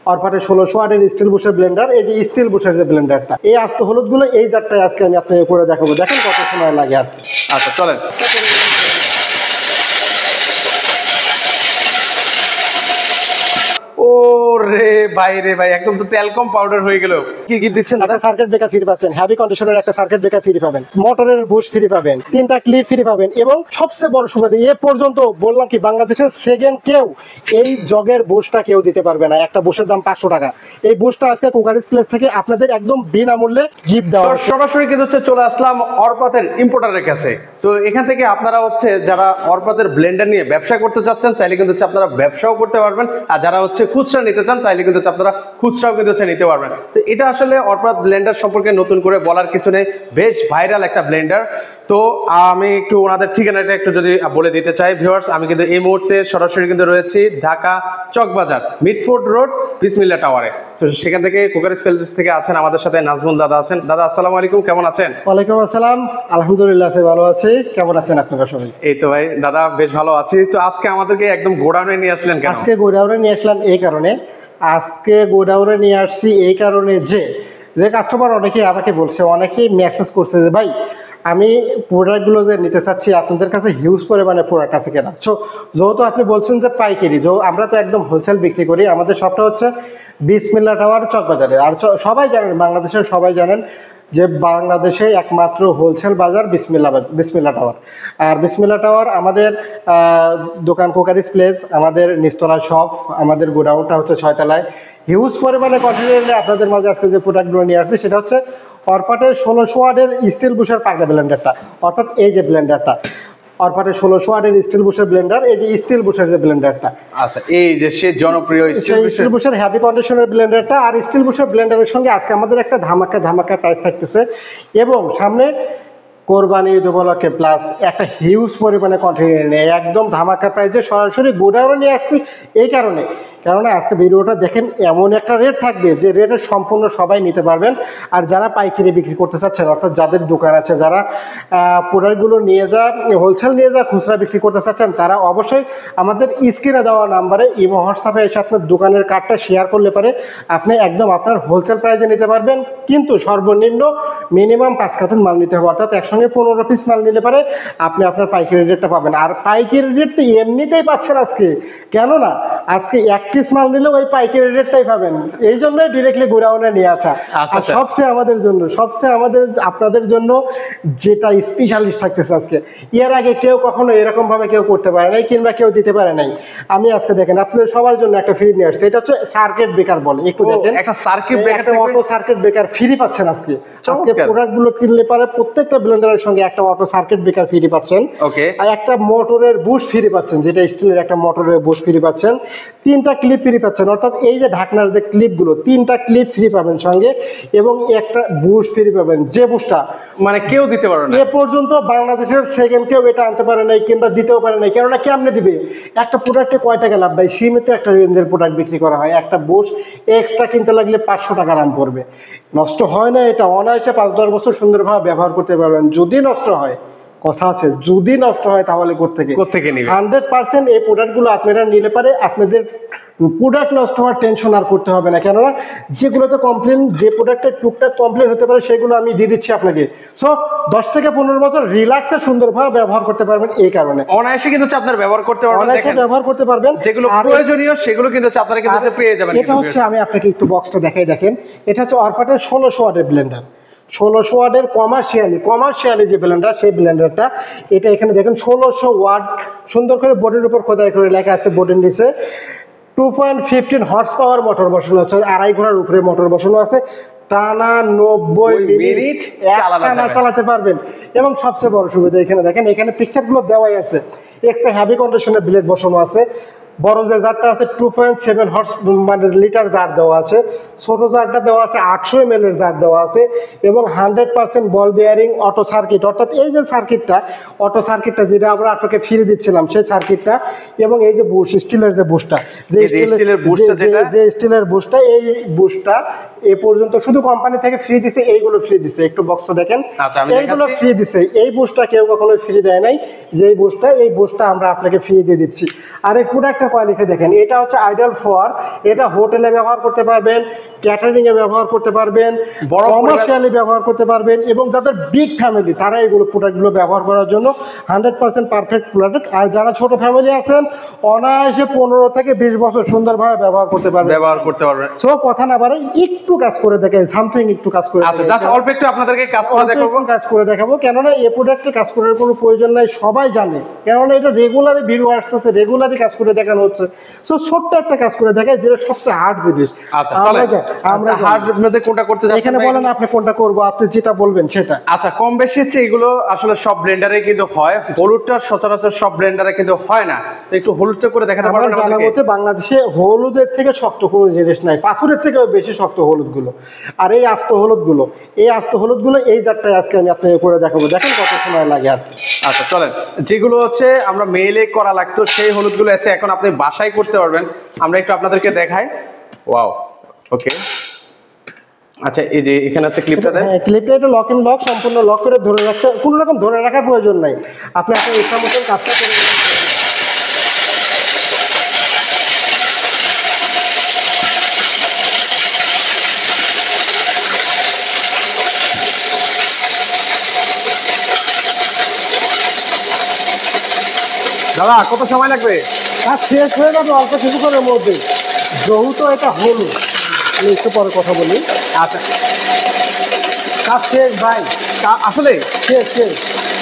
অরপাটে 1600 ওয়াটের still বুশের Blender. এই যে স্টিল বুশের যে ব্লেন্ডারটা, এই আস্ত হলুদগুলো এই জারটায় আজকে আমি আপনাকে করে দেখাবো। দেখেন কত সময় লাগে আর। আচ্ছা চলেন। ও রে ভাই রে ভাই, একদম তো তেল কম পাউডার হয়ে গেল। কি কি দিচ্ছেন? একটা সার্কিট ব্রেকার ফ্রি পাচ্ছেন, হেভি কন্ডিশনের একটা সার্কিট ব্রেকার ফ্রি পাবেন, মোটরের বুশ ফ্রি পাবেন, 3টা ক্লিপ ফ্রি পাবেন, এবং সবচেয়ে বড় সুবিধা এ পর্যন্ত বললাম কি বাংলাদেশের সেকেন্ড কেউ এই জগের বুশটা কেউ দিতে পারবে না। একটা বুশের দাম 500 টাকা। এই বুশটা আজকে কুকারিজ প্লেস থেকে আপনাদের একদম বিনামূল্যে গিফট দেওয়া। সরাসরি কিন্তু চলে আসলাম অরপাতের ইম্পোর্টারের কাছে। তো এখান থেকে আপনারা যারা অরপাতের ব্লেন্ডার নিয়ে ব্যবসা করতে চাচ্ছেন, চাইলে কিন্তু আপনারা ব্যবসাও করতে পারবেন, আর যারা খুচরা নিতে চান চাইলে কিন্তু আপনারা খুচরাও কিন্তু নিতে পারবেন। তো এটা আসলে অরপাত ব্লেন্ডার সম্পর্কে নতুন করে বলার কিছু নেই, বেশ ভাইরাল একটা ব্লেন্ডার। তো আমি একটু ওনাদের ঠিকানাটা একটু যদি বলে দিতে চাই ভিউয়ার্স, আমি কিন্তু এই মুহূর্তে সরাসরি কিন্তু রয়েছি ঢাকা চকবাজার মিডফোর্ড রোড বিসমিল্লাহ টাওয়ারে। তো সেখান থেকে কুকারিজ প্লেস থেকে আছেন আমাদের সাথে নাজমুল দাদা আছেন। দাদা আসসালামু আলাইকুম, কেমন আছেন? ওয়ালাইকুম আসসালাম, আলহামদুলিল্লাহ ভালো আছি। কেমন আছেন আপনারা সবাই? এই তো ভাই দাদা বেশ ভালো আছি। তো আজকে আমাদেরকে একদম গোডাউনে নিয়ে আসলেন কেন? আজকে গোডাউনে নিয়ে আসলাম এই কারণে, যে কাস্টমার অনেকেই আমাকে বলছে, অনেকেই মেসেজ করছে যে ভাই আমি প্রোডাক্টগুলো যে নিতে চাচ্ছি আপনাদের কাছে হিউজ পরিমাণে প্রোডাক্ট আছে কেনা। সো যেহেতু আপনি বলছেন যে পাইকারি, আমরা তো একদম হোলসেল বিক্রি করি। আমাদের শপটা হচ্ছে বিসমিল্লাহ টাওয়ার চকবাজারে। আর সবাই জানেন, বাংলাদেশের সবাই জানেন যে বাংলাদেশে একমাত্র হোলসেল বাজার বিসমিল্লাহ টাওয়ার। আর বিসমিল্লাহ টাওয়ার আমাদের দোকান কুকারিজ প্লেস, আমাদের নিচতলায় শপ, আমাদের গোডাউনটা হচ্ছে 6 তলায়। হিউজ পরিমাণে কোয়ান্টিটি আপনাদের মাঝে আজকে যে প্রোডাক্টগুলো নিয়ে আসছে সেটা হচ্ছে অরপাটের 1600 ওয়াটের স্টিল বুশের পাকড়া ব্লেন্ডারটা, অর্থাৎ এই যে ব্লেন্ডারটা অরপাটের 1600 ওয়াটের স্টিল বুশের ব্লেন্ডার। এই যে স্টিল বুশের যে ব্লেন্ডারটা, আচ্ছা এই যে সে জনপ্রিয় স্টিল বুশের হেভি কন্ডিশনের ব্লেন্ডারটা। আর স্টিল বুশের ব্লেন্ডারের সঙ্গে আজকে আমাদের একটা ধামাকা প্রাইস থাকতেছে, এবং সামনে কোরবানি ঈদ উপলক্ষে প্লাস একটা হিউজ পরিমাণে কোয়ান্টিটি নিয়ে একদম ধামাকা প্রাইসে সরাসরি গোডাউনে নিয়ে আসছি। এই কারণে আজকে ভিডিওটা দেখেন, এমন একটা রেট থাকবে যে রেটের সম্পূর্ণ সবাই নিতে পারবেন। আর যারা পাইকারি বিক্রি করতে চাচ্ছেন, অর্থাৎ যাদের দোকান আছে, যারা প্রোডাক্টগুলো হোলসেল নিয়ে যা খুচরা বিক্রি করতে চাচ্ছেন, তারা অবশ্যই আমাদের স্ক্রিনে দেওয়া নাম্বারে ইমো হোয়াটসঅ্যাপে এসে আপনার দোকানের কার্ডটা শেয়ার করলে পারে আপনি একদম আপনার হোলসেল প্রাইসে নিতে পারবেন। কিন্তু সর্বনিম্ন মিনিমাম 5 কার্টন মাল নিতে হবে, অর্থাৎ একসঙ্গে 15 পিস মাল নিলে পারে আপনি আপনার পাইকারি রেটটা পাবেন। আর পাইকারি রেট তো এমনিতেই পাচ্ছেন আজকে, কেননা আজকে 1 পিস মাল নিলেও ওই পাইকারি রেটটাই পাবেন। এই জন্যই ডিরেক্টলি গোডাউনে নিয়ে আসা। আর সবচেয়ে আপনাদের জন্য যেটা স্পেশালিস্ট থাকতেছে আজকে, এর আগে কেউ কখনো এরকম ভাবে কেউ করতে পারে নাই, কিংবা কেউ দিতে পারে নাই। আমি আজকে দেখেন আপনাদের সবার জন্য একটা ফ্রি নিয়ে আসছি। এটা হচ্ছে সার্কিট ব্রেকার বলে, একটু দেখেন, একটা সার্কিট ব্রেকার, একটা অটো সার্কিট ব্রেকার ফ্রি পাচ্ছেন আজকে। প্রোডাক্টগুলো কিনলে পারে প্রত্যেকটা ব্লেন্ডারের সঙ্গে একটা অটো সার্কিট ব্রেকার ফ্রি পাচ্ছেন, আর একটা মোটরের বুশ ফ্রি পাচ্ছেন, যেটা স্টিলের একটা মোটরের বুশ ফ্রি পাচ্ছেন, 3টা ক্লিপ ফ্রি পাচ্ছেন, অর্থাৎ এই যে ঢাকনার যে ক্লিপগুলো 3টা ক্লিপ ফ্রি পাবেন সঙ্গে, এবং একটা বুশ ফ্রি পাবেন। যে বুশটা মানে কেউ দিতে পারে না, এ পর্যন্ত বাংলাদেশের সেকেন্ড কেউ এটা আনতে পারে নাই, কিংবা দিতেও পারে নাই। কেননা কেমনে দিবে? একটা প্রোডাক্টে কয় টাকা লাভ ভাই? সীমিত একটা রেঞ্জের প্রোডাক্ট বিক্রি করা হয়। একটা বুশ এক্সট্রা কিনতে লাগলে 500 টাকা দাম পড়বে। নষ্ট হয় না, এটা অনায়াসে 5-10 বছর সুন্দরভাবে ব্যবহার করতে পারবেন। যদি নষ্ট হয়, কথা আছে, যদি নষ্ট হয় তাহলে কোত্থেকে নিবে? 100% এই প্রোডাক্টগুলো আপনারা নিলে পারে আপনাদের প্রোডাক্ট নষ্ট হওয়ার টেনশন আর করতে হবে না। কেননা যেগুলোতে কমপ্লেন, যে প্রোডাক্টের টুকটাক কমপ্লেন হতে পারে, সেগুলো আমি দিয়ে দিচ্ছি আপনাকে। সো 10 থেকে 15 বছর রিল্যাক্সে সুন্দরভাবে ব্যবহার করতে পারবেন। এই কারণে অনায়াসে কিন্তু আপনারা ব্যবহার করতে পারবেন, যেগুলো প্রয়োজনীয় সেগুলো কিন্তু আপনারা কিন্তু পেয়ে যাবেন। এটা হচ্ছে, আমি আপনাকে একটু বক্সটা দেখাই, দেখেন, এটা হচ্ছে অরপাটের 1600 ওয়াটের ব্লেন্ডার। 1600 ওয়াটের কমার্শিয়ালি যে ব্লেন্ডার, সেই ব্লেন্ডারটা এটা এখানে দেখেন 1600 ওয়াট সুন্দর করে বোর্ডের উপর খোদাই করে লেখা আছে। বোর্ডের নিচে 2.15 হর্স পাওয়ার মোটর বসানো আছে, 2.5 ঘোড়ার উপরে মোটর বসানো আছে। টানা 90 মিনিট চালাতে পারবেন। এবং সবচেয়ে বড় সুবিধা, এখানে দেখেন, এখানে পিকচারগুলো দেওয়াই আছে। এক্সট্রা হেভি কন্ডিশনের ব্লেড বসানো আছে। বড় যে জারটা আছে 2.7 হর্স মানে লিটার জার দেওয়া আছে, ছোট জারটা দেওয়া আছে 800 ml এর জার দেওয়া আছে, এবং 100% বল বেয়ারিং অটো সার্কিট, অর্থাৎ এই যে অটো সার্কিটটা যেটা আমরা আপনাকে ফিরে দিচ্ছিলাম, সেই সার্কিটটা, এবং এই যে বুশ, স্টিলের যে বুশটা, স্টিলের বুশটা, এই বুশটা এ পর্যন্ত শুধু কোম্পানি থেকে ফ্রি দিছে, এইগুলো ফ্রি দিছে। একটু বক্সটা দেখেন, এইগুলো ফ্রি দিছে। এই বুশটা কেউ কখনো ফ্রি দেয় নাই, যে এই বুশটা আমরা আপনাকে ফ্রি দিয়ে দিচ্ছি। আর এই প্রোডাক্ট প্রোডাক্টের কোয়ালিটি দেখেন, এটা হচ্ছে আইডল ফর, এটা হোটেলে ব্যবহার করতে পারবেন, ক্যাটারিং এ ব্যবহার করতে পারবেন, বড় কমার্শিয়ালি ব্যবহার করতে পারবেন, এবং যাদের বিগ ফ্যামিলি তারা এগুলো প্রোডাক্টগুলো ব্যবহার করার জন্য 100% পারফেক্ট প্রোডাক্ট। আর যারা ছোট ফ্যামিলি আছেন অনায়াসে 15 থেকে 20 বছর সুন্দরভাবে ব্যবহার করতে পারবেন। সো কথা না বাড়াই একটু কাজ করে দেখেন, সামথিং একটু কাজ করে আচ্ছা, জাস্ট অল্প একটু আপনাদেরকে কাজ করে দেখাবো। কাজ করে দেখাবো, কেননা এই প্রোডাক্টে কাজ করার কোনো প্রয়োজন নাই, সবাই জানে, কেননা এটা রেগুলারই ভিডিও আসতেছে, রেগুলারই কাজ করে দেখানো হচ্ছে। সো ছোট্ট একটা কাজ করে দেখাই, যেটা সবচেয়ে হার্ড জিনিস। আচ্ছা, আমরা হার্ড মধ্যে কোনটা করতে যাচ্ছি এখানে বলেন আপনি কোনটা করব, আপনি যেটা বলবেন সেটা। আচ্ছা, কম বেশি হচ্ছে এগুলো আসলে সব ব্লেন্ডারে কিন্তু হয়, হলুদটা সচরাচর সব ব্লেন্ডারে কিন্তু হয় না, তো একটু হলুদটা করে দেখাতে আমার পারবেন জানা আমাদেরকে? মতে বাংলাদেশে হলুদের থেকে শক্ত কোনো জিনিস নাই, পাথরের থেকেও বেশি শক্ত হলুদগুলো। আর এই আস্ত হলুদগুলো, এই জারটায় আজকে আমি আপনাকে করে দেখাবো, দেখেন কত সময় লাগে আর কি। আচ্ছা চলেন, যেগুলো হচ্ছে আমরা মেইলে করা লাগতো সেই হলুদগুলো আছে এখন আপনি বাসায় করতে পারবেন, আমরা একটু আপনাদেরকে দেখাই। ওয়াও, ওকে। আচ্ছা, এই যে এখানে আছে ক্লিপটা দেন। হ্যাঁ, ক্লিপটা এটা লক ইন লক, সম্পূর্ণ লক করে ধরে রাখতে, কোনো রকম ধরে রাখার প্রয়োজন নাই, আপনি আপনার ইচ্ছা মতন কাজটা করে নেবেন। দাদা কত সময় লাগবে? কাজ শেষ হয়ে যাবে অল্প কিছুক্ষণের মধ্যে, যেহেতু এটা হলুদ। আমি একটু পরে কথা বলি। আচ্ছা, কাজ শেষ ভাই, আসলে শেষ শেষ।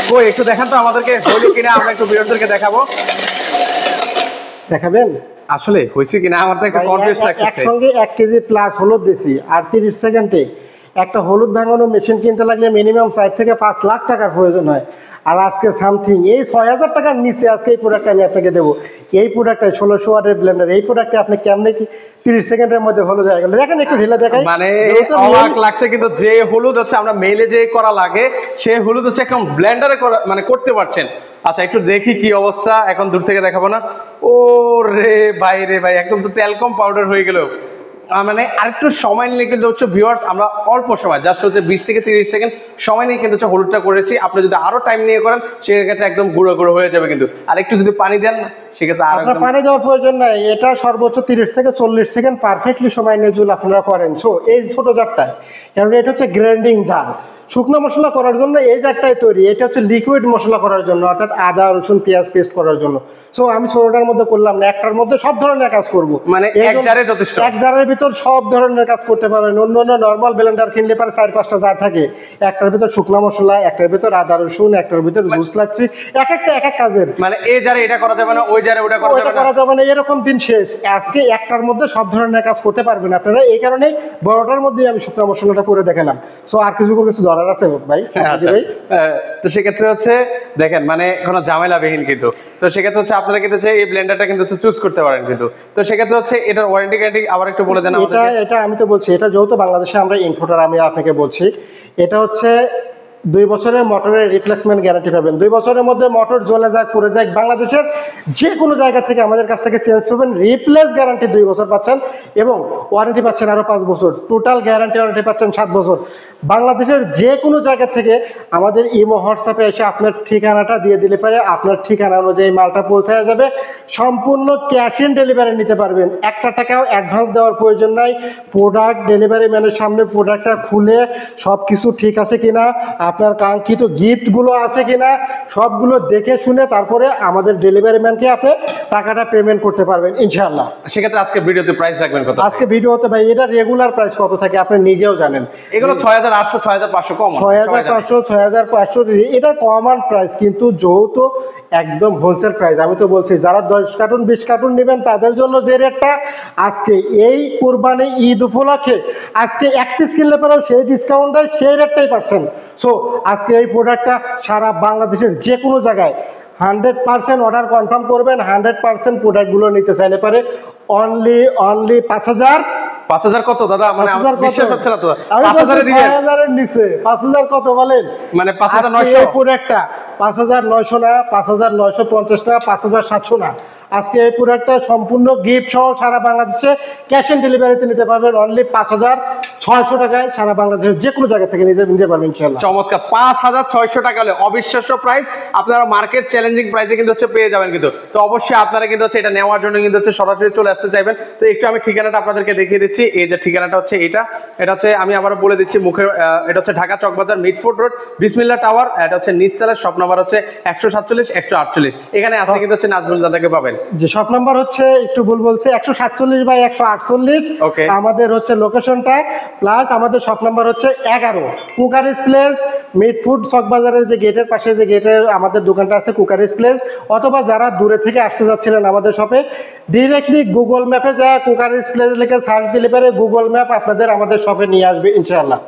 কই একটু দেখান তো আমাদেরকে, হলো কিনা, আমরা একটু ভিউয়ারদেরকে দেখাবো। দেখাবেন আসলে হয়েছে কিনা, আমার তো একটু কনফিউজ লাগতেছে। একসঙ্গে 1 কেজি প্লাস হলুদ দিছি, আর 30 সেকেন্ডে একটা হলুদ ভাঙানো মেশিন কিনতে লাগলে মিনিমাম 4 থেকে 5 লাখ টাকার প্রয়োজন হয়। আর আজকে সামথিং এই 6000 টাকার নিচে আজকে এই প্রোডাক্ট আমি আপনাকে দেবো। এই প্রোডাক্টটা 1600 ওয়াটের ব্লেন্ডার, এই প্রোডাক্টে আপনি কেমনে কি 30 সেকেন্ডের মধ্যে হলুদ হয়ে গেল, দেখেন একটু ঢেলে দেখাই। মানে অবাক লাগছে, কিন্তু যে হলুদ হচ্ছে আমরা মেইলে যে করা লাগে সেই হলুদ হচ্ছে এখন ব্লেন্ডারে মানে করতে পারছেন। আচ্ছা, একটু দেখি কি অবস্থা, এখন দূর থেকে দেখাবো না। ও রে ভাই, একদম তো তেল কম পাউডার হয়ে গেল। মানে আরেকটু সময় নিলে কিন্তু হচ্ছে ভিউয়ার্স, আমরা অল্প সময় জাস্ট হচ্ছে 20 থেকে 30 সেকেন্ড সময় নিয়ে কিন্তু হচ্ছে হলুদটা করেছি। আপনি যদি আরো টাইম নিয়ে করেন সেক্ষেত্রে একদম গুঁড়ো গুঁড়ো হয়ে যাবে কিন্তু। আর একটু যদি পানি দেন সেক্ষেত্রে আর আপনার পানি দেওয়ার প্রয়োজন নাই, এটা সর্বোচ্চ 30 থেকে 40 সেকেন্ড পারফেক্টলি সময় নিয়ে যদি আপনারা করেন। সো এই ছোট জারটায়, কারণ এটা হচ্ছে গ্রাইন্ডিং জার, শুকনো মশলা করার জন্য এই জারটাই তৈরি, এটা হচ্ছে লিকুইড মশলা করার জন্য, অর্থাৎ আদা রসুন পেঁয়াজ পেস্ট করার জন্য। সো আমি ছোটটার মধ্যে করলাম না, একটার মধ্যে সব ধরনের কাজ করবো, মানে এক জারে যথেষ্ট, এক জারের ভিতর সব ধরনের কাজ করতে পারবেন। অন্য অন্য নর্মাল ব্লেন্ডার কিনলে পারে 4-5টা জার থাকে, একটার ভিতর শুকনো মশলা, একটার ভিতর আদা রসুন, একটার ভিতর জুস লাচ্ছি, এক একটা এক এক কাজের। মানে এই জারে এটা করা যাবে না, ওই জারে ওটা করা যাবে না, এরকম দিন শেষ। আজকে একটার মধ্যে সব ধরনের কাজ করতে পারবেন আপনারা, এই কারণে বড়টার মধ্যে আমি শুকনো মশলাটা করে দেখালাম। সো আর কিছু ধরার আছে ভাই? তো সেক্ষেত্রে হচ্ছে দেখেন, মানে কোনো ঝামেলাবিহীন কিন্তু। তো সেক্ষেত্রে হচ্ছে আপনারা কিন্তু এই ব্লেন্ডারটা কিন্তু চুজ করতে পারেন কিন্তু। তো সেক্ষেত্রে হচ্ছে এটার ওয়ারেন্টি গ্যারান্টি আবার একটু বলে দেন আমাদেরকে। এটা আমি তো বলছি, এটা যেহেতু বাংলাদেশে আমরা ইনফোটার, আমি আপনাকে বলছি এটা হচ্ছে 2 বছরের মোটরের রিপ্লেসমেন্ট গ্যারান্টি পাবেন। 2 বছরের মধ্যে মোটর জ্বলে যাক পড়ে যাক, বাংলাদেশের যে কোনো জায়গা থেকে আমাদের কাছ থেকে চেঞ্জ পাবেন, রিপ্লেস গ্যারান্টি 2 বছর পাচ্ছেন, এবং ওয়ারেন্টি পাচ্ছেন আরও 5 বছর, টোটাল গ্যারান্টি ওয়ারেন্টি পাচ্ছেন 7 বছর। বাংলাদেশের যে কোনো জায়গা থেকে আমাদের ইমো হোয়াটসঅ্যাপে এসে আপনার ঠিকানাটা দিয়ে দিলে পারে, আপনার ঠিকানা অনুযায়ী মালটা পৌঁছায় যাবে। সম্পূর্ণ ক্যাশ অন ডেলিভারি নিতে পারবেন, 1 টাকাও অ্যাডভান্স দেওয়ার প্রয়োজন নাই। প্রোডাক্ট ডেলিভারি ম্যানের সামনে প্রোডাক্টটা খুলে সব কিছু ঠিক আছে কিনা, আপনার কাঙ্ক্ষিত গিফটগুলো আছে কিনা, সবগুলো দেখে শুনে তারপরে আমাদের ডেলিভারি ম্যানকে আপনি টাকাটা পেমেন্ট করতে পারবেন ইনশাআল্লাহ। সেক্ষেত্রে আজকে ভিডিওতে প্রাইস রাখবেন কত? আজকে ভিডিওতে ভাই এটা রেগুলার প্রাইস কত থাকে আপনি নিজেও জানেন, এগুলো 6800 6500 কম, 6500 6500 এটা কমন প্রাইস, কিন্তু যেহেতু একদম হোলসেল প্রাইস, আমি তো বলছি যারা 10 কার্টুন 20 কার্টুন নেবেন তাদের জন্য যে রেটটা আজকে এই কুরবানি ঈদ উপলক্ষে আজকে 1 পিস কিনলে পরেও সেই ডিসকাউন্টে সেই রেটটাই পাচ্ছেন। সো আজকে এই প্রোডাক্টটা সারা বাংলাদেশের যে কোনো জায়গায় 100% অর্ডার কনফার্ম করবেন, 100% প্রোডাক্টগুলো নিতে চাইলে পারে অনলি 5000 কত দাদা? মানে আমার বিশ্বাস হচ্ছে না তো, 5000 দিবেন, 5000 এর নিচে 5000 কত বলেন? মানে 5900 প্রোডাক্টটা 5900 না, 5950 না, 5700 না। আজকে এই প্রোডাক্টটা সম্পূর্ণ গিফট সহ সারা বাংলাদেশে ক্যাশ অন ডেলিভারিতে নিতে পারবেন অনলি 600 টাকায় সারা বাংলাদেশের যে কোনো জায়গা থেকে নিতে পারবেন ইনশাআল্লাহ। চমৎকার, 5600 টাকা হলে অবিশ্বাস্য প্রাইস, আপনারা মার্কেট চ্যালেঞ্জিং প্রাইসে কিন্তু হচ্ছে পেয়ে যাবেন কিন্তু। তো অবশ্যই আপনারা কিন্তু হচ্ছে এটা নেওয়ার জন্য কিন্তু হচ্ছে সরাসরি চলে আসতে চাইবেন। তো একটু আমি ঠিকানাটা আপনাদেরকে দেখিয়ে দিচ্ছি। এই যে ঠিকানাটা হচ্ছে এটা হচ্ছে আমি আবারও বলে দিচ্ছি মুখের, এটা হচ্ছে ঢাকা চকবাজার মিটফুড রোড বিসমিল্লাহ টাওয়ার, এটা হচ্ছে নিচতলার শপ নাম্বার হচ্ছে 147 148। এখানে আসলে কিন্তু হচ্ছে নাজমুল দাদাকে পাবেন। যে শপ নাম্বার হচ্ছে একটু ভুল বলছে 147 বাই 148। Okay. আমাদের হচ্ছে লোকেশনটা প্লাস আমাদের শপ নাম্বার হচ্ছে 11 কুকারিস প্লেস মিটফুড চকবাজারের যে গেটের পাশে যে গেটের আমাদের দোকানটা আছে কুকারিস প্লেস। অথবা যারা দূরে থেকে আসতে যাচ্ছিলেন আমাদের শপে ডিরেক্টলি গুগল ম্যাপে যায় কুকারিস প্লেস লিখে সার্চ দিলে পারে গুগল ম্যাপ আপনাদের আমাদের শপে নিয়ে আসবে ইনশাআল্লাহ।